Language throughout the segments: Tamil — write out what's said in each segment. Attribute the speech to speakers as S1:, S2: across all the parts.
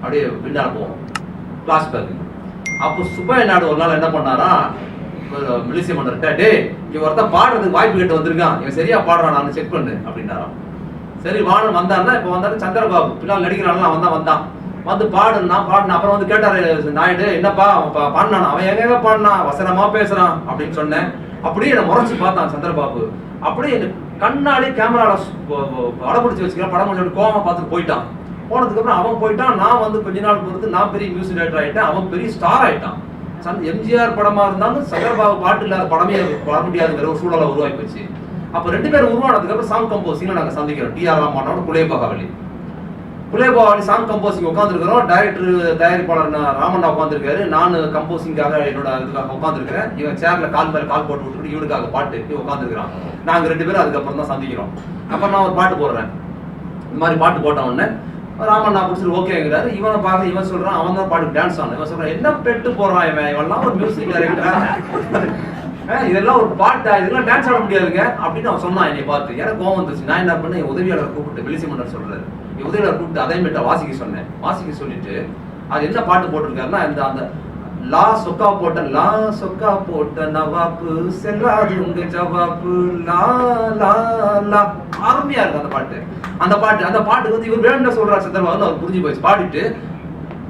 S1: அப்படியே பின்னால போவோம் ஃபிளாஷ்பேக். அப்போ சுப்பையா நாயுடு ஒரு நாள் என்ன பண்ணாரா, மிலிசிய மன்னர்கிட்ட, டே இவன் ஒருத்தன் பாடுறதுக்கு வாய்ப்பு கேட்டு வந்திருக்கான், இவன் சரியா பாடுறான், நான் செக் பண்ணு அப்படின்னாராம். சரி வானு வந்தான்னா, இப்போ வந்தாரு சந்திரபாபு பின்னால் நடிக்கிறான்லாம் வந்தான் வந்து பாடுனா அப்புறம் வந்து கேட்டாரு நாயுடு, என்னப்பா பாடினான், அவன் எங்க பாடினான், வசனமா பேசுறான் அப்படின்னு சொன்னேன். அப்படியே என்ன முறைச்சு பார்த்தான் சந்திரபாபு. அப்படியே கண்ணாலே கேமரால படம் பிடிச்சி வச்சுக்கலாம், படம் முடிச்சு கோவமா பார்த்துட்டு போயிட்டான். போனதுக்கு அப்புறம் அவன் போயிட்டான். நான் வந்து கொஞ்ச நாள் பொறுத்து நான் பெரிய மியூசிக் டைரக்டர் ஆயிட்டேன், அவன் பெரிய ஸ்டார் ஆயிட்டான். எம்ஜிஆர் படமா இருந்தாலும் சந்திரபாபு பாட்டு இல்லாத படமே வர முடியாதுங்கிற ஒரு சூழலை உருவாக்கி போச்சு. அப்ப 2 பேரும் உருவானதுக்கு அப்புறம் சாங் கம்போசிங் நாங்க சந்திக்கிறோம். டி.ஆர். ராமனோட குலேபகாவலி சாங் கம்போசிங் உட்காந்துருக்கிறோம். டைரக்டர் தயாரிப்பாளர் ராமண்ணா உட்காந்துருக்காரு, நான் கம்போசிங்காக என்னோட இதுக்காக உட்காந்துருக்கிறேன். இவன் சேர்ல கால் மேல கால் போட்டு விட்டுட்டு இவனுக்காக பாட்டு உட்காந்துருக்கிறான். நாங்க 2 பேரும் அதுக்கப்புறம் தான் சந்திக்கிறோம். அப்புறம் நான் ஒரு பாட்டு போடுறேன். இந்த மாதிரி பாட்டு போட்ட உடனே ராமண்ணா பிடிச்சிட்டு ஓகேங்கிறாரு. இவனை பார்க்க இவன் சொல்றான், அவன் தான் பாட்டு டான்ஸ் ஆன. இவன் சொல்றான், என்ன பெட்டு போடுறான் இவன்லாம் ஒரு மியூசிக் டைரக்டரா, இதெல்லாம் ஒரு பாட்டா, இதெல்லாம் டான்ஸ் ஆட முடியாதுங்க அப்படின்னு அவன் சொன்னான். என்னை பார்த்து எனக்கு கோவம் வந்துச்சு. நான் என்ன பண்ணேன், உதவியாளர் கூப்பிட்டு மிலிசி மன்னர் சொல்றாரு, உதவியாளர் கூப்பிட்டு அதே மட்டும் வாசிக்க சொன்னேன். வாசிக்க சொல்லிட்டு அது என்ன பாட்டு போட்டிருக்காருன்னா, அந்த லா சொக்கா போட்ட நவாப்பு செல்லாது உங்க ஜவாப்பு லா லா லா, அருமையா இருக்கு அந்த பாட்டு வந்து இவர் வேணும்னு சொல்றாரு சந்திரபாபு. அவர் புரிஞ்சு போயிடுச்சு. பாடிட்டு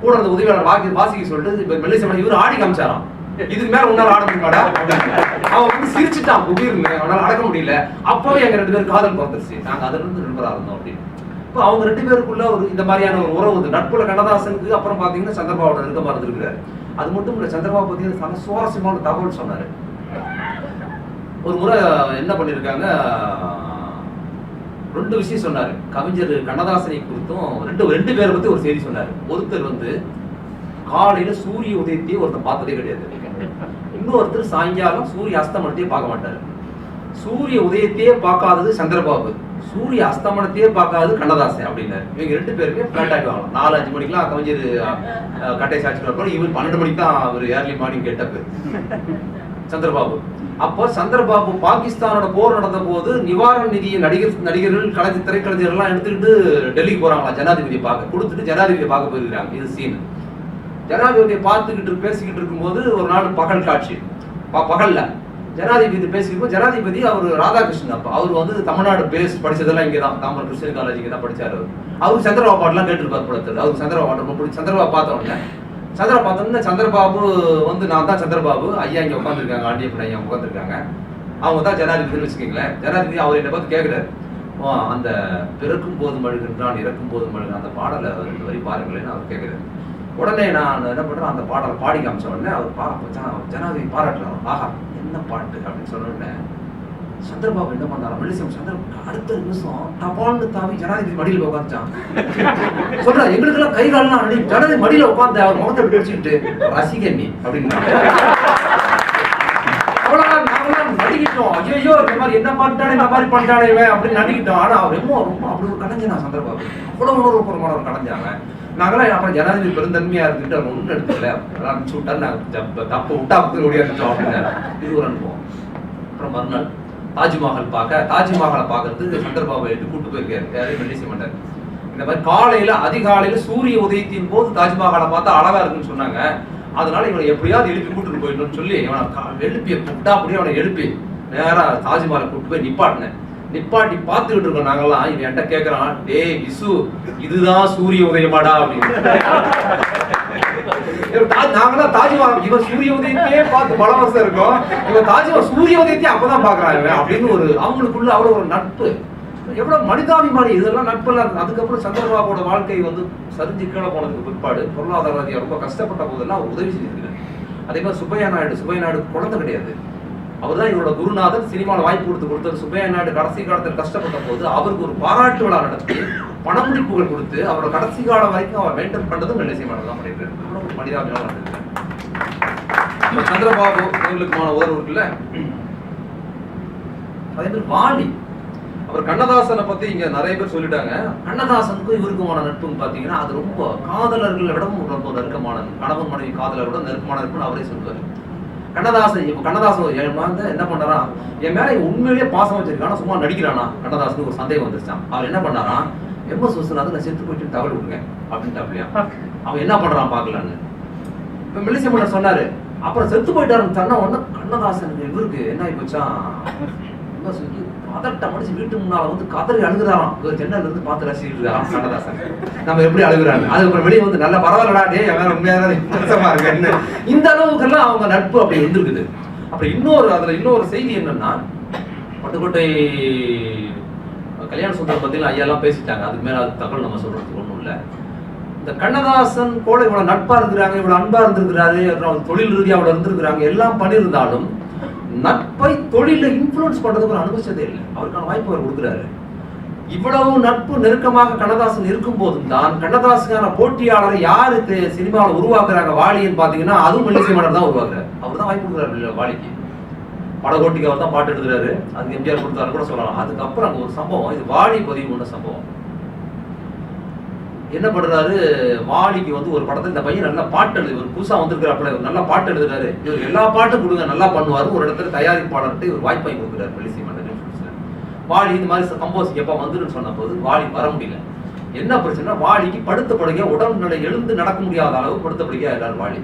S1: கூட அந்த உதவியாளர் வாசிக்க சொல்லிட்டு இப்ப மெல்லிசை மன்னர் இவர் ஆடி காமிச்சாராம். இதுக்கு மேல உன்னால ஆட முடியுமாடா, அவன் வந்து சிரிச்சுட்டான், புதிர்னு அவனால அடக்க முடியல. அப்பவே எங்க 2 பேரும் காதல் பிறந்துருச்சு. நாங்க அதுல இருந்து நண்பரா இருந்தோம் அப்படின்னு. இப்போ அவங்க 2 பேருக்குள்ள ஒரு இந்த மாதிரியான ஒரு உறவு நட்புல கண்ணதாசனுக்கு அப்புறம் பாத்தீங்கன்னா சந்திரபாபோட நெருக்கமா இருந்திருக்கிறாரு. அது மட்டும் இல்ல, சந்திரபாபு பத்தி சுவாரஸ்யமான தகவல் சொன்னாரு. ஒரு முறை என்ன பண்ணிருக்காங்க, 2 விஷயம் சொன்னாரு. கவிஞர் கண்ணதாசனை குறித்தும் 2 பேரை பத்தி ஒரு செய்தி சொன்னாரு. ஒருத்தர் வந்து காலையில சூரிய உதயத்தையே ஒருத்தர் பார்த்ததே கிடையாது. இன்னொருத்தர் சாயங்காலம் சூரிய அஸ்தமனத்தையே பார்க்க மாட்டாரு. சூரிய உதயத்தையே பார்க்காதது சந்திரபாபு, சூரிய அஸ்தமனத்தையே பார்க்காதது கண்ணதாசன் அப்படின்னாரு. இவங்க 2 பேருமே பிளாட் ஆகிடுவாங்க. 4-5 மணிக்கெல்லாம் கவிஞர் கட்டை சாட்சி இருப்பாரு. இவர் 12 மணிக்கு தான் அவர் ஏர்லி மார்னிங் கெட்டப்பு சந்திரபாபு. அப்போ சந்திரபாபு பாகிஸ்தானோட போர் நடந்த போது நிவாரண நிதியை நடிகர்கள் திரைக்கலைஞர்கள் எல்லாம் எடுத்துக்கிட்டு டெல்லிக்கு போறாங்களா ஜனாதிபதியை பார்க்க, கொடுத்துட்டு ஜனாதிபதியை பார்க்க போயிருக்காங்க. இது சீன். ஜனாதிபதியை பார்த்துக்கிட்டு பேசிக்கிட்டு இருக்கும்போது ஒரு நாள் பகல் காட்சி. பகல்ல ஜனாதிபதி பேசிக்கிட்டு, ஜனாதிபதி அவர் ராதாகிருஷ்ணன். அப்ப அவர் வந்து தமிழ்நாடு பேஸ் படிச்சதெல்லாம் இங்கதான், தாமரை கிறிஸ்டியன் காலேஜ் இங்கே தான் படிச்சாரு. அவருக்கு சந்திரபாபு பாட்டுலாம் கேட்டுருப்பார் படத்தில். அவருக்கு சந்திரபாபு பாட்டு ரொம்ப பிடிச்சி. சந்திரபாபு பார்த்த உடனே சந்திரபாபு வந்து நான் தான் சந்திரபாபு, ஐயா இங்க உட்காந்துருக்காங்க, ஆண்டியப்பன் ஐயா உட்காந்துருக்காங்க, அவங்க தான் ஜனாதிபதினு வச்சுக்கீங்களேன். ஜனாதிபதி அவர் என்னை பார்த்து கேட்கிறாரு, அந்த பிறக்கும் போது மழுகின்றான் இறக்கும் போது மழுகிற அந்த பாடலை 2 வரி பாருங்களேன்னு அவர் கேட்கிறாரு. உடனே நான் என்ன பண்றேன், அந்த பாடலை பாடி காமிச்ச உடனே அவர் ஜனாதிபதி பாராட்டுறாரு. ஆஹா என்ன பாட்டு அப்படின்னு சொன்ன உடனே சந்திரபாபு என்ன பண்ணாரா, அடுத்த நிமிஷம் டபால்னு தாவி ஜனாதிபதி மடியில உட்காந்துச்சான். சொல்ற எங்களுக்கெல்லாம் கை காலெல்லாம் ஜனாதிபதி மடியில உட்காந்து அவர் முகத்தை பிடிச்சுக்கிட்டு ரசிகண்ணி அப்படின்னு அவ்வளவுதான். நாங்களாம் நடிக்கிட்டோம், ஐயோ இந்த மாதிரி என்ன பண்ணிட்டானே இந்த மாதிரி பண்ணிட்டானே அப்படின்னு நடிக்கிட்டோம். ஆனா அவர் ரொம்ப அப்படி ஒரு கலைஞனா சந்திரபாபு, அவ்வளவு உணர்வுபூர்வமான ஒரு கலைஞாங்க. நாங்களாம் அப்புறம் ஜனாதிபதி பெருந்தன்மையா இருந்துட்டு அவர் ஒன்றும் எடுத்துக்கல, அனுப்பிச்சு விட்டாரு, நாங்கள் தப்பு விட்டா அப்படி ஓடியாந்துட்டோம் அப்படின்னு இது ஒரு அனுபவம். அப்புறம் மறுநாள் தாஜ்மஹாலை பார்க்கறதுக்கு சந்திரபாபு எடுத்து கூட்டு போயிருக்காரு. யாரையும் மெல்லிசை மன்னர். இந்த மாதிரி அதிகாலையில சூரிய உதயத்தின் போது தாஜ்மஹாலை பார்த்தா அழகா இருக்குன்னு சொன்னாங்க. அதனால இவனை எப்படியாவது எழுப்பி கூட்டுட்டு போயிடணும்னு சொல்லி இவனை எழுப்பி கூப்பிட்டா அப்படியே அவனை எழுப்பி நேரா தாஜ்மஹாலை கூட்டு போய் நிப்பாட்டி பார்த்துக்கிட்டு இருக்கோம் நாங்கெல்லாம். இவன் என்கிட்ட கேட்கறான், டே விசு இதுதான் சூரிய உதயமாடா அப்படின்னு. நாங்களாம் தாஜ்மஹால் இவன் சூரிய உதயத்தையே பார்த்து பல வருஷம் இருக்கும், இவன் தாஜ்மஹால் சூரிய உதயத்தையே அப்பதான் பாக்குறாங்க அப்படின்னு ஒரு அவங்களுக்குள்ள அவ்வளவு ஒரு நட்பு, எவ்வளவு மனிதாபிமானி இதெல்லாம் நட்பெல்லாம் இருக்கு. அதுக்கப்புறம் சந்திரபாபோட வாழ்க்கை வந்து சரிஞ்சு கீழே போனதுக்கு பிற்பாடு பொருளாதார ரீதியாக ரொம்ப கஷ்டப்பட்ட போதெல்லாம் அவர் உதவி செஞ்சிருக்கிறார். அதே மாதிரி சுப்பையா நாயுடு குழந்தை கிடையாது, அவர் தான் இவரோட குருநாதர். சினிமாவில் வாய்ப்பு கொடுத்தார். சுப்பையா நாயுடு கடைசி காலத்தில் கஷ்டப்பட்ட போது அவருக்கு ஒரு பாராட்டு விழா நடத்தி பணமுடிப்புகள் கொடுத்து அவரோட கடைசி காலம் வரைக்கும் அவர் மெயின்டைன் பண்ணதும் மெல்லிசை மன்னர் தான் பண்ணியிருக்காரு. ஒரு மனிதாபிமானம் பண்ணிருக்காரு. சந்திரபாபு இவங்களுக்குமான உறவு இருக்குல்ல. அதே மாதிரி வாலி, அவர் கண்ணதாசனை பத்தி இங்க நிறைய பேர் சொல்லிட்டாங்க. கண்ணதாசனுக்கும் இவருக்குமான நட்புன்னு பாத்தீங்கன்னா அது ரொம்ப காதலர்களை விட ரொம்ப நெருக்கமான, கணவன் மனைவி காதலரோட நெருக்கமான நட்புன்னு அவரே சொல்லுவார். கண்ணதாசன் என்ன பண்ணாரா, என் மேல உண்மையிலேயே பாசம் வச்சிருக்கானா சும்மா நடிக்கிறானா கண்ணதாசனுக்கு ஒரு சந்தேகம் வந்துருச்சான். அவர் என்ன பண்ணாரா, MS விஸ்வநாதன் நான் செத்து போயிட்டு தகவல் விடுங்க அப்படின்ட்டு அப்படியா அவன் என்ன பண்றான் பாக்கலான்னு. இப்ப மெல்லிசை மன்னர் சொன்னாரு. அப்புறம் செத்து போயிட்டாருன்னு சொன்ன உடனே கண்ணதாசனுக்கு இவருக்கு என்ன ஆகி போச்சான், பதட்டம் அடிச்சு வீட்டு முன்னால வந்து கதறி அழுகுறாராம். இவர் ஜன்னல்ல இருந்து பார்த்து ரசிக்கிட்டு இருக்காராம் கண்ணதாசன் நம்ம எப்படி அழுகுறாங்க. அதுக்கப்புறம் வெளியே வந்து நல்ல பரவாயில்லடா டே வேற உண்மையான மோசமா இருக்கு. இந்த அளவுக்கெல்லாம் அவங்க நட்பு அப்படி இருந்திருக்குது. அப்புறம் அதுல இன்னொரு செய்தி என்னன்னா, பட்டுக்கோட்டை கல்யாண சுந்தரம் பத்தி ஐயா எல்லாம் பேசிட்டாங்க. அதுக்கு மேல அது தகவல் நம்ம சொல்றதுக்கு ஒண்ணும் இல்லை. இந்த கண்ணதாசன் கூட இவ்வளவு நட்பா இருக்கிறாங்க, இவ்வளவு அன்பா இருந்திருக்கிறாரு, தொழில் ரீதியா அவ்வளவு இருந்திருக்கிறாங்க, எல்லாம் பண்ணியிருந்தாலும் நட்பை தொழில இன்ஃபுளுன்ஸ் பண்றதுக்கு ஒரு அனுபவிச்சதே இல்லை. அவருக்கான வாய்ப்பு அவர் கொடுக்குறாரு. இவ்வளவு நட்பு நெருக்கமாக கண்ணதாசன் இருக்கும் போதும் தான் கண்ணதாசனுக்கான போட்டியாளரை யாரு சினிமாவில் உருவாக்குறாங்க வாலின்னு பாத்தீங்கன்னா அதுவும் மெல்லிசை மன்னர் தான் உருவாக்குறாரு. அவர் தான் வாய்ப்பு கொடுக்குறாரு வாலிக்கு. படகோட்டிக்கு அவர் தான் பாட்டு எழுதுறாரு. அதுக்கு எம்ஜிஆர் கொடுத்தாரு கூட சொல்லலாம். அதுக்கப்புறம் அங்க ஒரு சம்பவம், இது வாலி பதிவு பண்ண சம்பவம். என்ன பண்றாரு, வாலிக்கு வந்து ஒரு படத்துல இந்த பையன் நல்லா பாட்டு எழுது, ஒரு புதுசா வந்திருக்கிறாப்புல, இவர் நல்லா பாட்டு எழுதுறாரு, இவர் எல்லா பாட்டும் கொடுங்க நல்லா பண்ணுவாரு. ஒரு இடத்துல தயாரிப்பாளர்கிட்ட இவர் வாய்ப்பாய் கொடுக்குறாரு மெல்லிசை மன்னர். வாலி இந்த மாதிரி கம்போஸ் எப்ப வந்துருன்னு சொன்ன போது வாலி வர முடியல. என்ன பிரச்சனை, வாலிக்கு படுத்த படுக்கையா உடல்நிலை எழுந்து நடக்க முடியாத அளவு படுத்த படுக்கையா எல்லாரும் வாலி.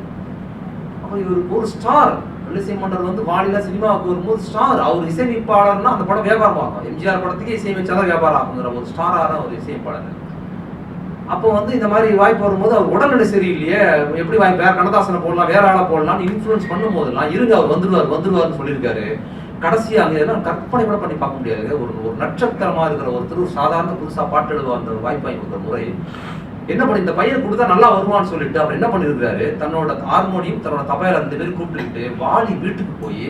S1: அப்ப இவர் ஒரு ஸ்டார். மெல்லிசை மன்னர் வந்து வாலில சினிமாவுக்கு வரும்போது ஸ்டார். அவர் இசையமைப்பாளர்னா அந்த படம் வியாபாரம் ஆகும். எம்ஜிஆர் படத்துக்கு இசையமைச்சாதான் வியாபாரம் ஆகுங்கிற ஒரு ஸ்டாரான ஒரு இசையமைப்பாளர். அப்போ வந்து இந்த மாதிரி வாய்ப்பு வரும்போது அவர் உடல்நிலை சரியில்லையே, எப்படி வாய்ப்பு வேற கண்ணதாசனை போடலாம், வேற ஆளை போடலாம் இன்ஃபுளுன்ஸ் பண்ணும் போதெல்லாம் இருங்க அவர் வந்துருவாருன்னு சொல்லியிருக்காரு. கடைசியா அங்க எல்லாம் கற்பனை கூட பண்ணி பார்க்க முடியாது. ஒரு நட்சத்திரமா இருக்கிற ஒருத்தர் சாதாரண புதுசா பாட்டு எழுதுவா அந்த வாய்ப்பு வாங்கி கொடுக்குற முறை என்ன பண்ணி இந்த பையன் கொடுத்தா நல்லா வருவான்னு சொல்லிட்டு அவர் என்ன பண்ணிருக்காரு, தன்னோட ஹார்மோனியம் தன்னோட தபையில 2 பேரும் கூப்பிட்டுக்கிட்டு வாலி வீட்டுக்கு போய்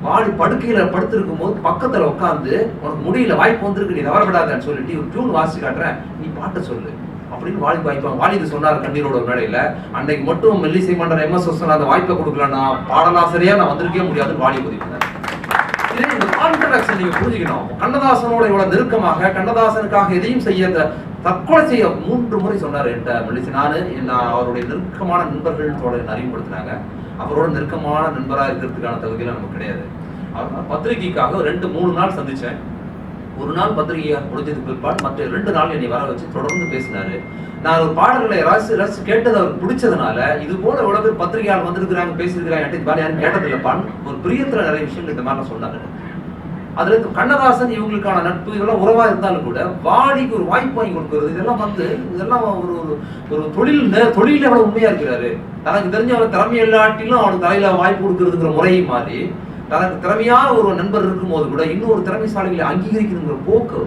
S1: வாலி படுக்கையில படுத்திருக்கும் போது பக்கத்துல உட்காந்து உனக்கு முடியல வாய்ப்பு வந்திருக்கு நீ தவறப்படாதான்னு சொல்லிட்டு ஒரு டியூன் வாசிச்சு காட்டுறேன் நீ பாட்டு சொல்லு அப்படின்னு வாலி வாய்ப்பாங்க. வாலி இது சொன்னார் கண்ணீரோட மேடையில. அன்னைக்கு மட்டும் மெல்லிசை மன்னர் MS அந்த வாய்ப்பை கொடுக்கலன்னா பாடலாசிரியா நான் வந்திருக்கவே முடியாதுன்னு வாலி பதிவு பண்ணார். இந்த கான்ட்ராக்ஷன் நீங்க புரிஞ்சுக்கணும். கண்ணதாசனோட இவ்வளவு நெருக்கமாக கண்ணதாசனுக்காக எதையும் செய்ய தற்கொலை செய்ய 3 முறை சொன்னார் என்கிட்ட மெல்லிசை. நான் அவருடைய நெருக்கமான நண்பர்கள் அறிமுகப்படுத்தினாங்க. அவரோட நெருக்கமான நண்பராக இருக்கிறதுக்கான தகுதியெல்லாம் நமக்கு கிடையாது. அவர் பத்திரிகைக்காக 2-3 நாள் சந்திச்சேன். ஒரு நாள் பத்திரிகையாக முடிஞ்சதுக்கு பிற்பாடு மற்ற 2 நாள் என்னை வர வச்சு தொடர்ந்து பேசினாரு. நான் ஒரு பாடல்களை ரசிச்சு கேட்டது அவருக்கு பிடிச்சதுனால இது போல எவ்வளவு பேர் பத்திரிகையாளர் வந்திருக்கிறாங்க பேசியிருக்கிறாங்க யாரும் கேட்டதில்லைப்பான் ஒரு பிரியத்துல நிறைய விஷயங்கள் இந்த மாதிரிலாம் சொன்னாங்க. அதுல கண்ணதாசன் இவங்களுக்கான நட்பு இதெல்லாம் உறவா இருந்தாலும் கூட வாலிக்கு ஒரு வாய்ப்பு வாங்கி கொடுக்கறது இதெல்லாம் ஒரு தொழில எவ்வளவு உண்மையா இருக்கிறாரு. தனக்கு தெரிஞ்சவங்க திறமை இல்லாட்டிலும் அவனுக்கு தலையில வாய்ப்பு கொடுக்கறதுங்கிற முறையை மாறி தனக்கு திறமையான ஒரு நண்பர் இருக்கும் போது கூட இன்னொரு திறமைசாலிகளை அங்கீகரிக்கணுங்கிற போக்கு